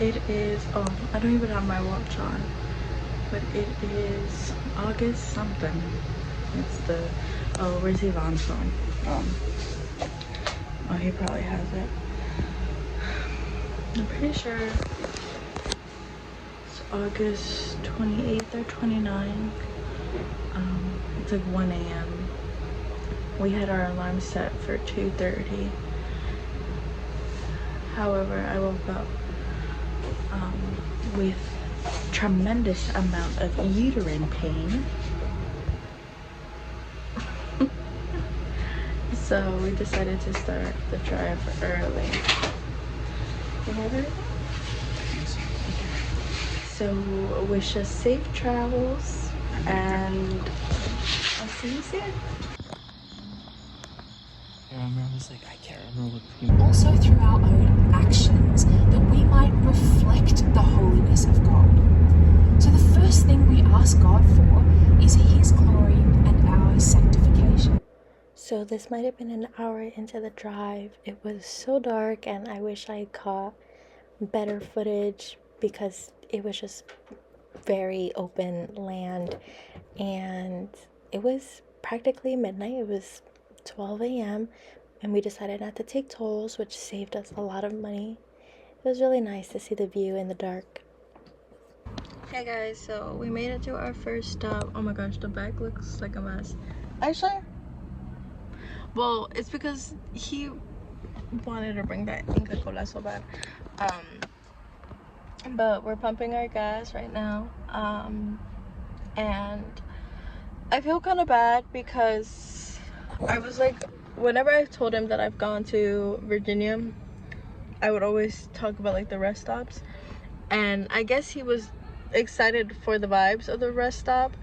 It is, oh, I don't even have my watch on, but it is August something. It's the, oh, where's Yvonne's phone? Oh, he probably has it. I'm pretty sure it's August 28th or 29th. It's like 1 a.m. We had our alarm set for 2:30. However, I woke up with tremendous amount of uterine pain. So we decided to start the drive early. You have everything? So wish us safe travels, and I'll see you soon. I remember I was like, I can't remember what. Also through our own actions, that we might reflect the holiness of God. So the first thing we ask God for is His glory and our sanctification. So this might have been an hour into the drive. It was so dark, and I wish I caught better footage because it was just very open land, and it was practically midnight. It was 12 a.m. and we decided not to take tolls, which saved us a lot of money. It was really nice to see the view in the dark. Hey guys, so we made it to our first stop. Oh my gosh, the back looks like a mess. Actually, well, it's because he wanted to bring that Inca Cola so bad. But we're pumping our gas right now. And I feel kind of bad because I was like, whenever I told him that I've gone to Virginia, I would always talk about like the rest stops, and I guess he was excited for the vibes of the rest stop,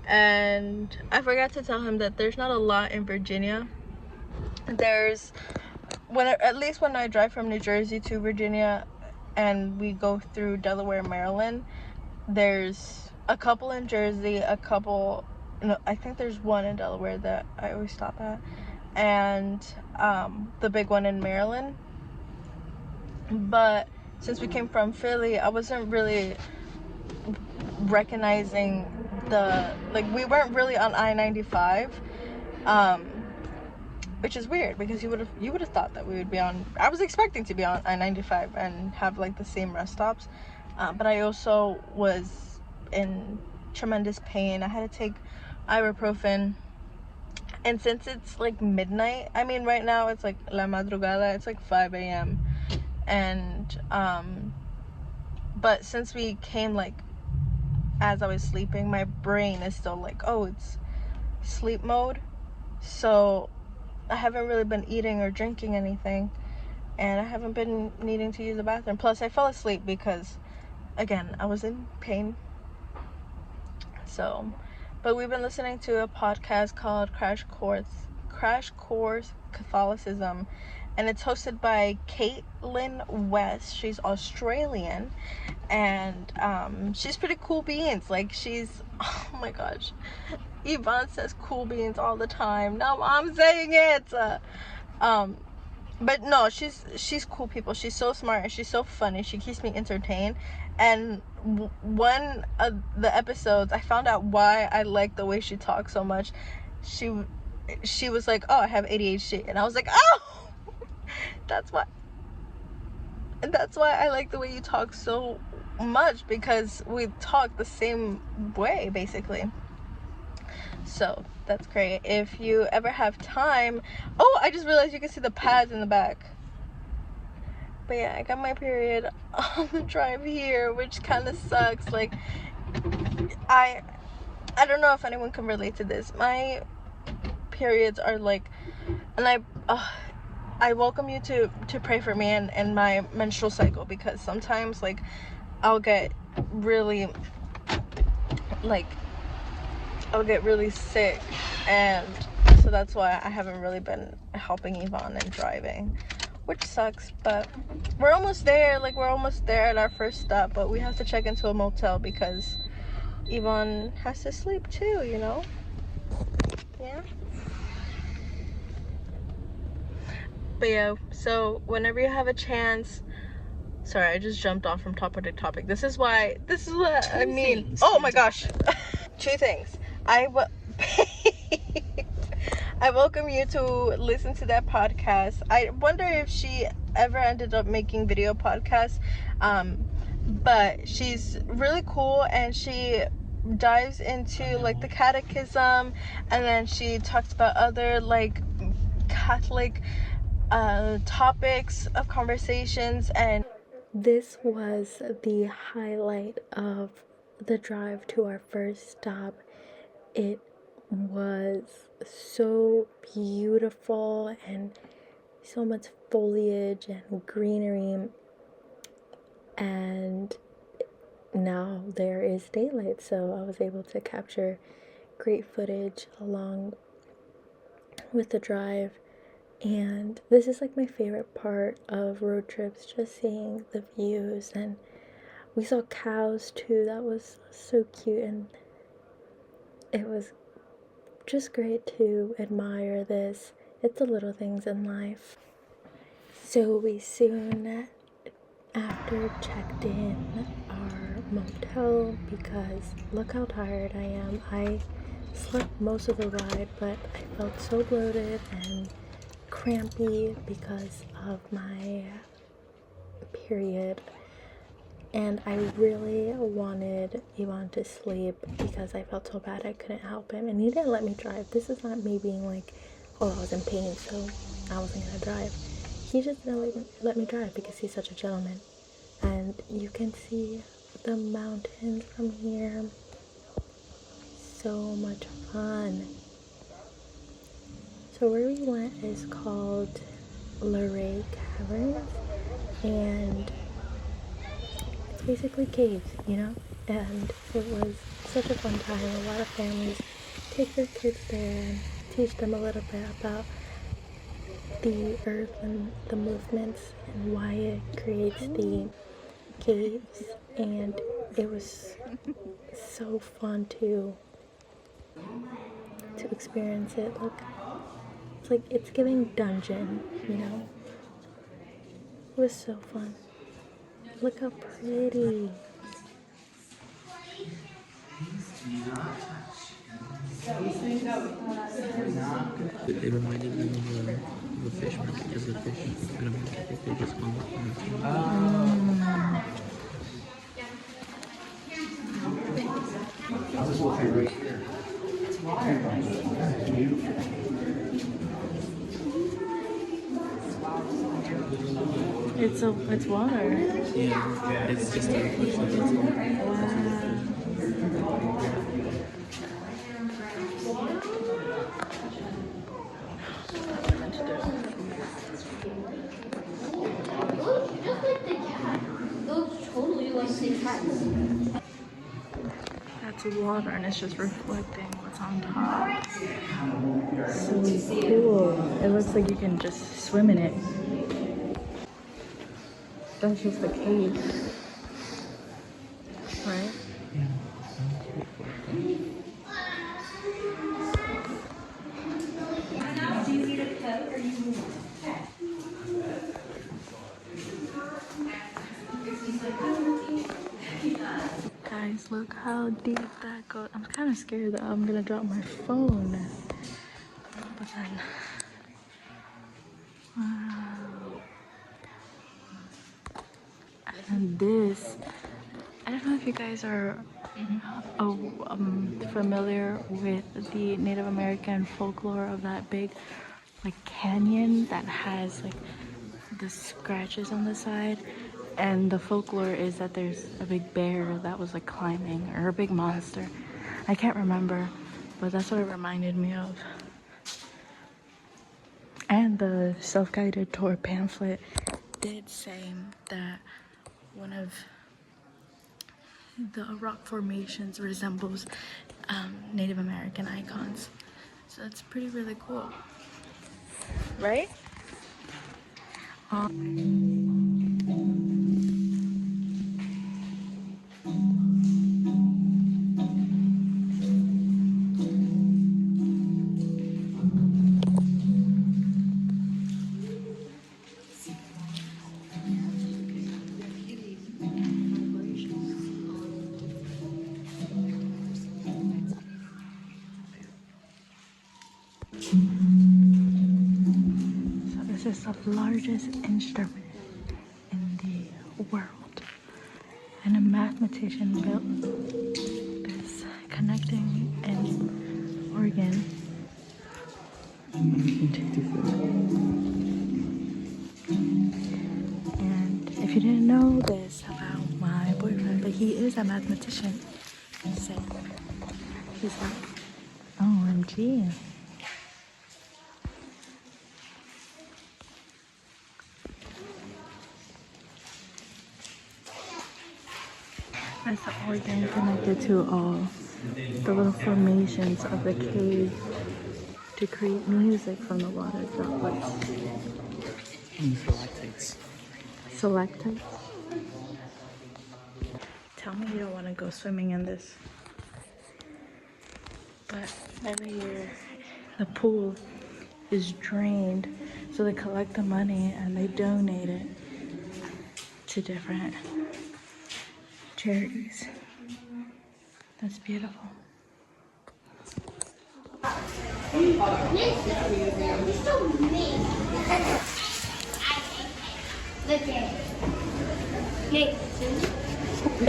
and I forgot to tell him that there's not a lot in Virginia. There's, at least when I drive from New Jersey to Virginia and we go through Delaware, Maryland, there's a couple in Jersey, a couple, no, I think there's one in Delaware that I always stop at, and the big one in Maryland. But since we came from Philly, I wasn't really recognizing we weren't really on I-95, which is weird because you would have thought that we would be on, I was expecting to be on I-95 and have like the same rest stops, but I also was in tremendous pain. I had to take ibuprofen, and since it's like midnight, I mean right now it's like la madrugada, it's like 5 a.m. and but since we came like as I was sleeping, my brain is still like, oh, it's sleep mode, so I haven't really been eating or drinking anything, and I haven't been needing to use the bathroom. Plus I fell asleep because again I was in pain. So, but we've been listening to a podcast called Crash Course Catholicism, and it's hosted by Caitlin West. She's Australian, and she's pretty cool beans. Like, she's, oh my gosh, Yvonne says cool beans all the time. Now I'm saying it. But no, she's cool people. She's so smart and she's so funny. She keeps me entertained. And one of the episodes, I found out why I like the way she talks so much. She was like, oh, I have ADHD, and I was like, oh, that's why I like the way you talk so much, because we talk the same way basically. So that's great. If you ever have time, oh, I just realized you can see the pads in the back. But yeah, I got my period on the drive here, which kind of sucks. Like, I don't know if anyone can relate to this. My periods are like, and I welcome you to pray for me and my menstrual cycle, because sometimes like I'll get really sick, and so that's why I haven't really been helping Yvonne in driving, which sucks. But we're almost there. Like, we're almost there at our first stop, but we have to check into a motel because Yvonne has to sleep too, you know? Yeah. But yeah, so whenever you have a chance, Sorry, I just jumped off from topic to topic. This is what I mean. Oh my gosh. Two things. I welcome you to listen to that podcast. I wonder if she ever ended up making video podcasts. But she's really cool, and she dives into like the catechism, and then she talks about other like Catholic topics of conversations. And this was the highlight of the drive to our first stop. It was so beautiful and so much foliage and greenery, and now there is daylight, so I was able to capture great footage along with the drive. And this is like my favorite part of road trips, just seeing the views. And we saw cows too. That was so cute, and it was just great to admire this. It's the little things in life. So we soon after checked in our motel because look how tired I am. I slept most of the ride, but I felt so bloated and crampy because of my period, and I really wanted Ivan to sleep because I felt so bad I couldn't help him, and he didn't let me drive. This is not me being like, oh, I was in pain so I wasn't gonna drive. He just didn't let me drive because he's such a gentleman. And you can see the mountains from here. So much fun. So where we went is called Luray Caverns, and it's basically caves, you know? And it was such a fun time. A lot of families take their kids there and teach them a little bit about the earth and the movements and why it creates the caves. And it was so fun to experience it. Look, it's like it's giving dungeon, you know? It was so fun. Look how pretty. It reminded me of a fish market because the fish in a market they just on It's water. Yeah, it's just a That's water, and it's just reflecting what's on top. So cool. It looks like you can just swim in it. That's just the cave, right? Guys, look how deep that goes. I'm kind of scared that I'm gonna drop my phone. But then, wow. And this, I don't know if you guys are familiar with the Native American folklore of that big like canyon that has like the scratches on the side. And the folklore is that there's a big bear that was like climbing, or a big monster. I can't remember, but that's what it reminded me of. And the self-guided tour pamphlet did say that one of the rock formations resembles Native American icons. So that's pretty really cool, right? This is the largest instrument in the world. And a mathematician built this connecting an organ. And if you didn't know this about my boyfriend, but he is a mathematician. So he's like, OMG. That's the organ connected to all the little formations of the cave to create music from the water droplets. Stalactites. Stalactites? Tell me you don't want to go swimming in this. But every year the pool is drained, so they collect the money and they donate it to different charities. That's beautiful.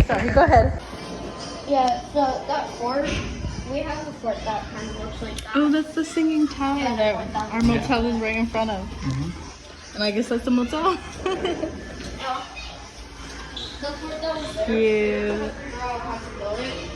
Sorry, go ahead. Yeah, so that fort, we have a fort that kind of looks like that. Oh, that's the singing tower that our motel is right in front of. And I guess that's the motel. The fort that was there, Cute. the girl had to build it.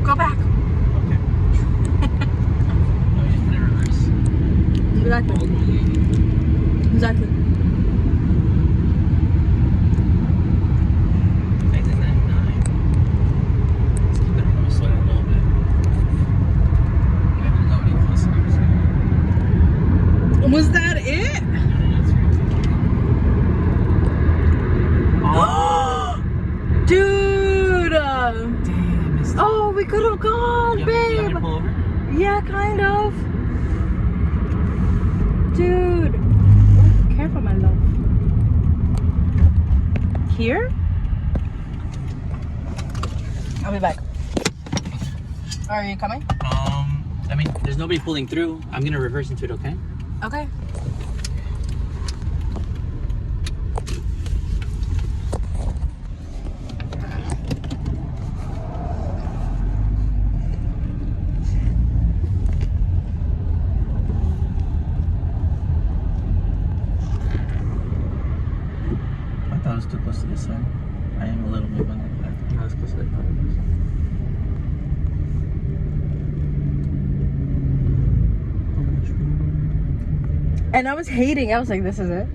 Go back. Okay. No, you just put it in reverse. Exactly. Old 180. Exactly. Exit 99. Let's keep it. I'm gonna slow down a little bit. Maybe there's nobody close enough. Was that it? Oh, Dude! dang, I missed it. Oh, we could have gone, You want me babe. to pull over? Yeah, kind of. Dude. Oh, careful, my love. Here? I'll be back. Are you coming? I mean, there's nobody pulling through. I'm gonna reverse into it, okay? Okay. I thought it was too close to this side. I am a little bit, but not as close as I thought it was. And I was hating. I was like, this is it.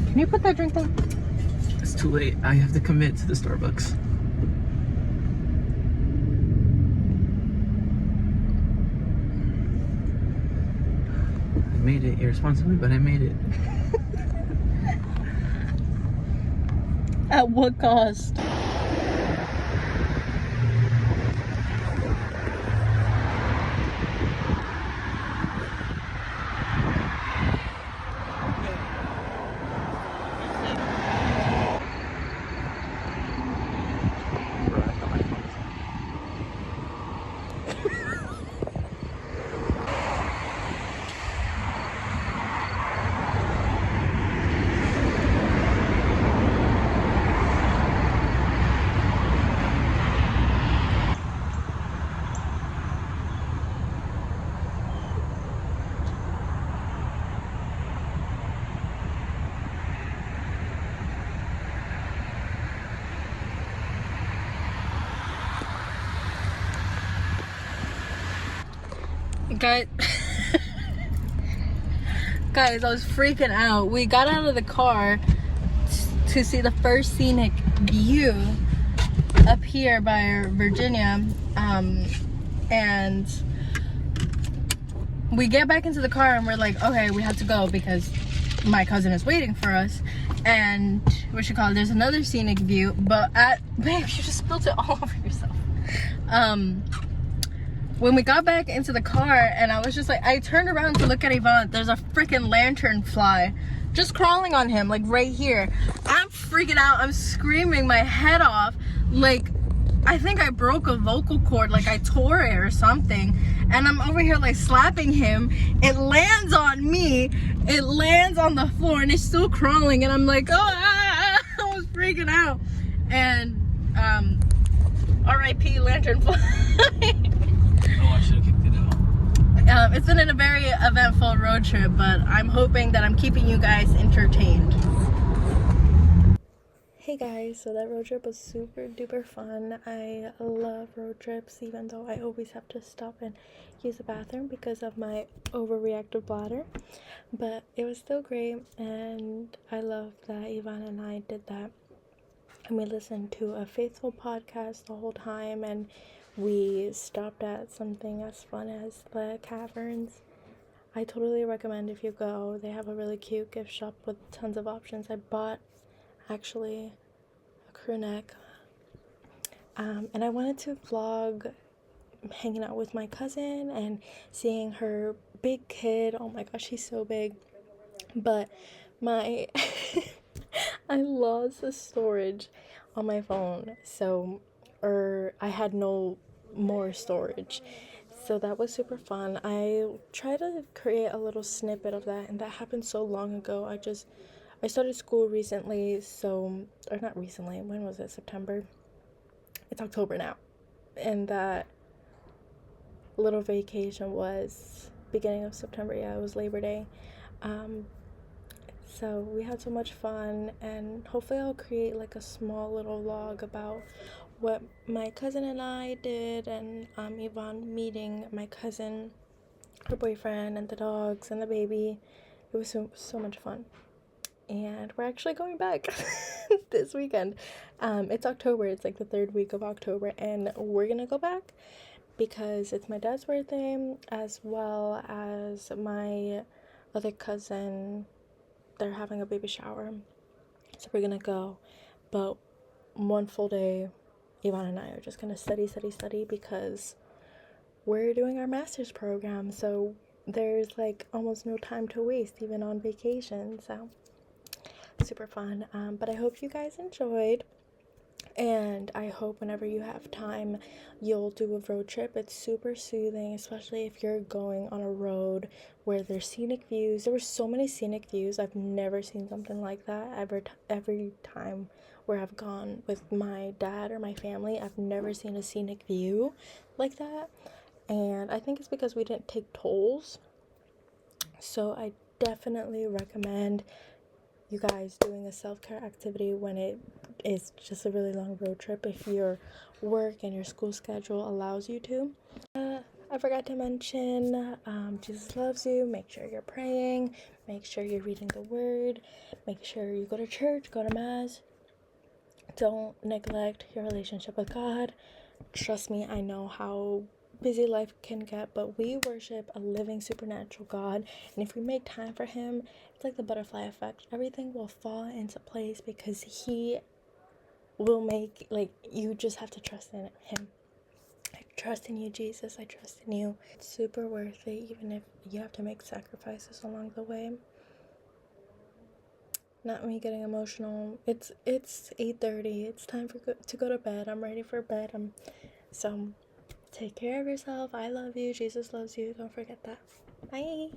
Can you put that drink down? It's too late. I have to commit to the Starbucks. I made it irresponsibly, but I made it. At what cost? Guys, guys, I was freaking out. We got out of the car to see the first scenic view up here by Virginia, and we get back into the car and we're like, okay, we have to go because my cousin is waiting for us. And what you call it, there's another scenic view, but babe, you just spilled it all over yourself. When we got back into the car, and I was just like, I turned around to look at Yvonne, there's a freaking lantern fly just crawling on him, like right here. I'm freaking out, I'm screaming my head off, like I think I broke a vocal cord, like I tore it or something, and I'm over here like slapping him. It lands on me, it lands on the floor, and it's still crawling, and I'm like, oh, I was freaking out. And R.I.P. lantern fly. Oh, I should have kicked it out. It's been a very eventful road trip, but I'm hoping that I'm keeping you guys entertained. Hey guys, so that road trip was super duper fun. I love road trips, even though I always have to stop and use the bathroom because of my overreactive bladder. But it was still great, and I love that Yvonne and I did that. And we listened to a faithful podcast the whole time, and we stopped at something as fun as the Caverns. I totally recommend if you go. They have a really cute gift shop with tons of options. I bought actually a crew neck, and I wanted to vlog hanging out with my cousin and seeing her big kid. Oh my gosh, she's so big. But my I lost the storage on my phone, I had no more storage, so that was super fun. I tried to create a little snippet of that, and that happened so long ago. I started school recently, or not recently, when was it? September? It's October now, and that little vacation was beginning of September. Yeah, it was Labor Day. So we had so much fun, and hopefully I'll create like a small little vlog about what my cousin and I did, and Yvonne meeting my cousin, her boyfriend, and the dogs and the baby. It was so much fun. And we're actually going back this weekend. It's October, it's like the 3rd week of October, and we're gonna go back because it's my dad's birthday, as well as my other cousin. They're having a baby shower, so we're gonna go. But one full day, Yvonne and I are just gonna study because we're doing our master's program, so there's like almost no time to waste even on vacation. So super fun. But I hope you guys enjoyed, and I hope whenever you have time you'll do a road trip. It's super soothing, especially if you're going on a road where there's scenic views. There were so many scenic views. I've never seen something like that every time where I've gone with my dad or my family. I've never seen a scenic view like that, and I think it's because we didn't take tolls. So I definitely recommend you guys doing a self-care activity when it is just a really long road trip, if your work and your school schedule allows you to. I forgot to mention, Jesus loves you. Make sure you're praying, make sure you're reading the word, make sure you go to church, go to mass. Don't neglect your relationship with God. Trust me, I know how busy life can get, but we worship a living supernatural God, and if we make time for him, it's like the butterfly effect. Everything will fall into place because he will make, like, you just have to trust in him. I trust in you, Jesus. I trust in you. It's super worth it, even if you have to make sacrifices along the way. Not me getting emotional. It's 8:30. It's time to go to bed. I'm ready for bed. So take care of yourself. I love you. Jesus loves you. Don't forget that. Bye.